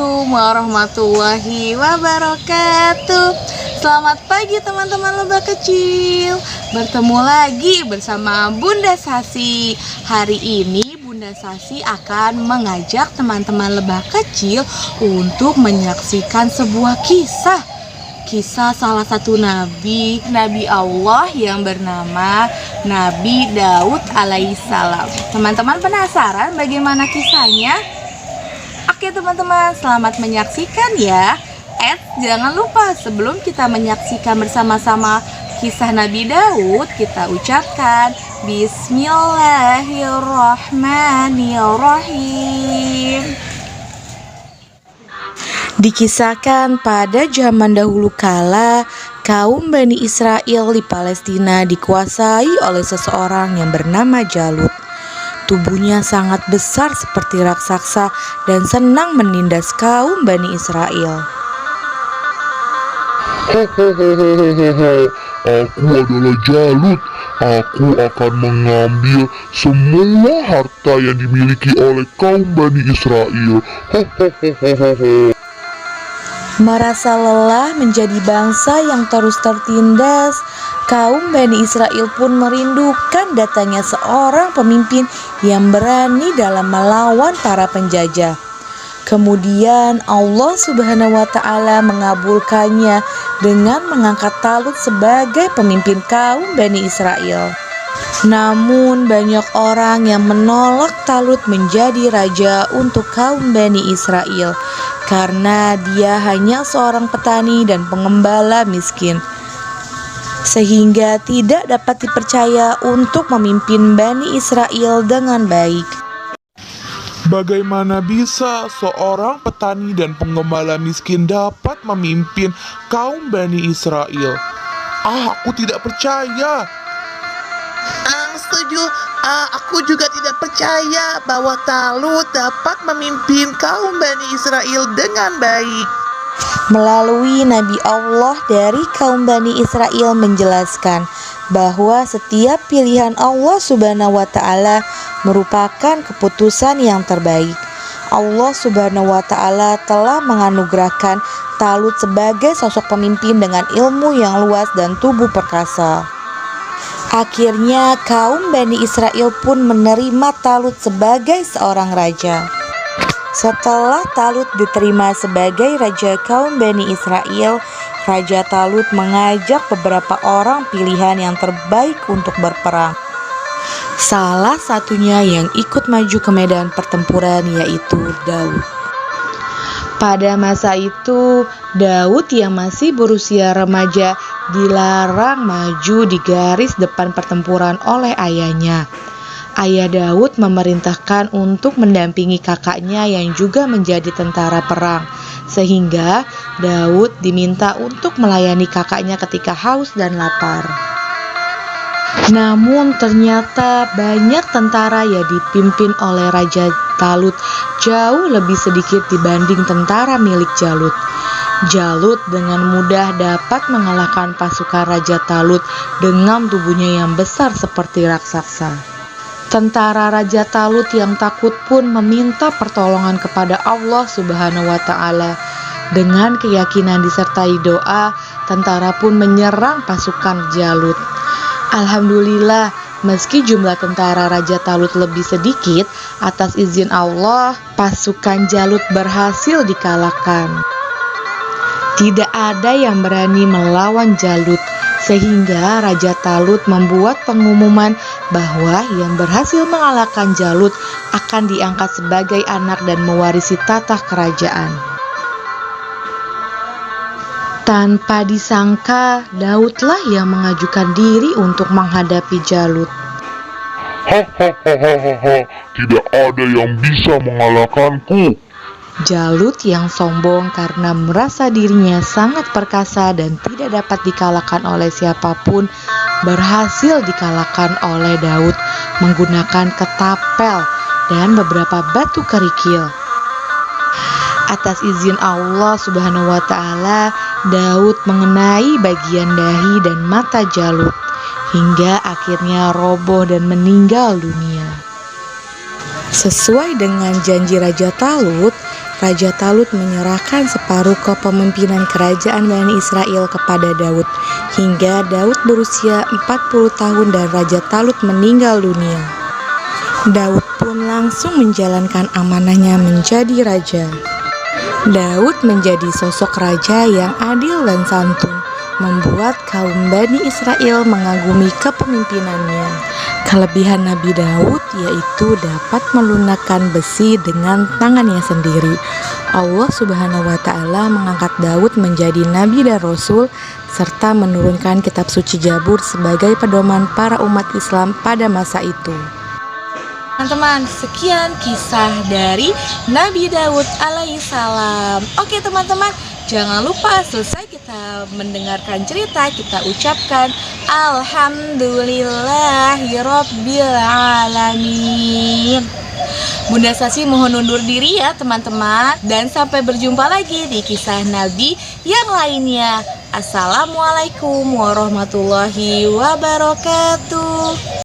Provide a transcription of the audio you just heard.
Assalamualaikum warahmatullahi wabarakatuh. Selamat pagi teman-teman lebah kecil. Bertemu lagi bersama Bunda Sasi. Hari ini Bunda Sasi akan mengajak teman-teman lebah kecil untuk menyaksikan sebuah kisah salah satu nabi Allah yang bernama Nabi Daud alaihissalam. Teman-teman penasaran bagaimana kisahnya? Oke teman-teman, selamat menyaksikan ya. Jangan lupa sebelum kita menyaksikan bersama-sama kisah Nabi Daud, kita ucapkan Bismillahirrahmanirrahim. Dikisahkan pada zaman dahulu kala, kaum Bani Israel di Palestina dikuasai oleh seseorang yang bernama Jalut. Tubuhnya sangat besar seperti raksasa dan senang menindas kaum Bani Israel. Hehehehe, aku adalah Jalut. Aku akan mengambil semua harta yang dimiliki oleh kaum Bani Israel. Hehehehe. Merasa lelah menjadi bangsa yang terus tertindas, kaum Bani Israel pun merindukan datangnya seorang pemimpin yang berani dalam melawan para penjajah. Kemudian Allah Subhanahu wa Ta'ala mengabulkannya dengan mengangkat Talut sebagai pemimpin kaum Bani Israel. Namun banyak orang yang menolak Talut menjadi raja untuk kaum Bani Israel karena dia hanya seorang petani dan pengembala miskin, sehingga tidak dapat dipercaya untuk memimpin Bani Israel dengan baik. Bagaimana bisa seorang petani dan penggembala miskin dapat memimpin kaum Bani Israel? Aku tidak percaya. Setuju. Aku juga tidak percaya bahwa Talut dapat memimpin kaum Bani Israel dengan baik. Melalui Nabi Allah dari kaum Bani Israel menjelaskan bahwa setiap pilihan Allah Subhanahu wa Ta'ala merupakan keputusan yang terbaik. Allah Subhanahu wa Ta'ala telah menganugerahkan Talut sebagai sosok pemimpin dengan ilmu yang luas dan tubuh perkasa. Akhirnya kaum Bani Israel pun menerima Talut sebagai seorang raja. Setelah Talut diterima sebagai raja kaum Bani Israel, Raja Talut mengajak beberapa orang pilihan yang terbaik untuk berperang. Salah satunya yang ikut maju ke medan pertempuran yaitu Daud. Pada masa itu, Daud yang masih berusia remaja dilarang maju di garis depan pertempuran oleh ayahnya. Ayah Daud memerintahkan untuk mendampingi kakaknya yang juga menjadi tentara perang, sehingga Daud diminta untuk melayani kakaknya ketika haus dan lapar. Namun ternyata banyak tentara yang dipimpin oleh Raja Talut jauh lebih sedikit dibanding tentara milik Jalut. Jalut dengan mudah dapat mengalahkan pasukan Raja Talut dengan tubuhnya yang besar seperti raksasa. Tentara Raja Talut yang takut pun meminta pertolongan kepada Allah Subhanahu wa Ta'ala. Dengan keyakinan disertai doa, tentara pun menyerang pasukan Jalut. Alhamdulillah, meski jumlah tentara Raja Talut lebih sedikit, atas izin Allah, pasukan Jalut berhasil dikalahkan. Tidak ada yang berani melawan Jalut, sehingga Raja Talut membuat pengumuman bahwa yang berhasil mengalahkan Jalut akan diangkat sebagai anak dan mewarisi tahta kerajaan. Tanpa disangka, Daudlah yang mengajukan diri untuk menghadapi Jalut. Hahaha, tidak ada yang bisa mengalahkanku. Jalut yang sombong karena merasa dirinya sangat perkasa dan tidak dapat dikalahkan oleh siapapun, berhasil dikalahkan oleh Daud menggunakan ketapel dan beberapa batu kerikil. Atas izin Allah Subhanahu wa Ta'ala, Daud mengenai bagian dahi dan mata Jalut hingga akhirnya roboh dan meninggal dunia. Sesuai dengan janji Raja Talut, Raja Talut menyerahkan separuh kepemimpinan kerajaan Bani Israel kepada Daud, hingga Daud berusia 40 tahun dan Raja Talut meninggal dunia. Daud pun langsung menjalankan amanahnya menjadi raja. Daud menjadi sosok raja yang adil dan santun, membuat kaum Bani Israel mengagumi kepemimpinannya. Kelebihan Nabi Daud yaitu dapat melunakkan besi dengan tangannya sendiri. Allah Subhanahu wa Ta'ala mengangkat Daud menjadi nabi dan rasul, serta menurunkan kitab suci Zabur sebagai pedoman para umat Islam pada masa itu. Teman-teman, sekian kisah dari Nabi Daud alaihissalam. Oke teman-teman, jangan lupa selesai kita mendengarkan cerita, kita ucapkan Alhamdulillahirabbil alamin. Bunda Sasi mohon undur diri ya teman-teman, dan sampai berjumpa lagi di kisah Nabi yang lainnya. Assalamualaikum warahmatullahi wabarakatuh.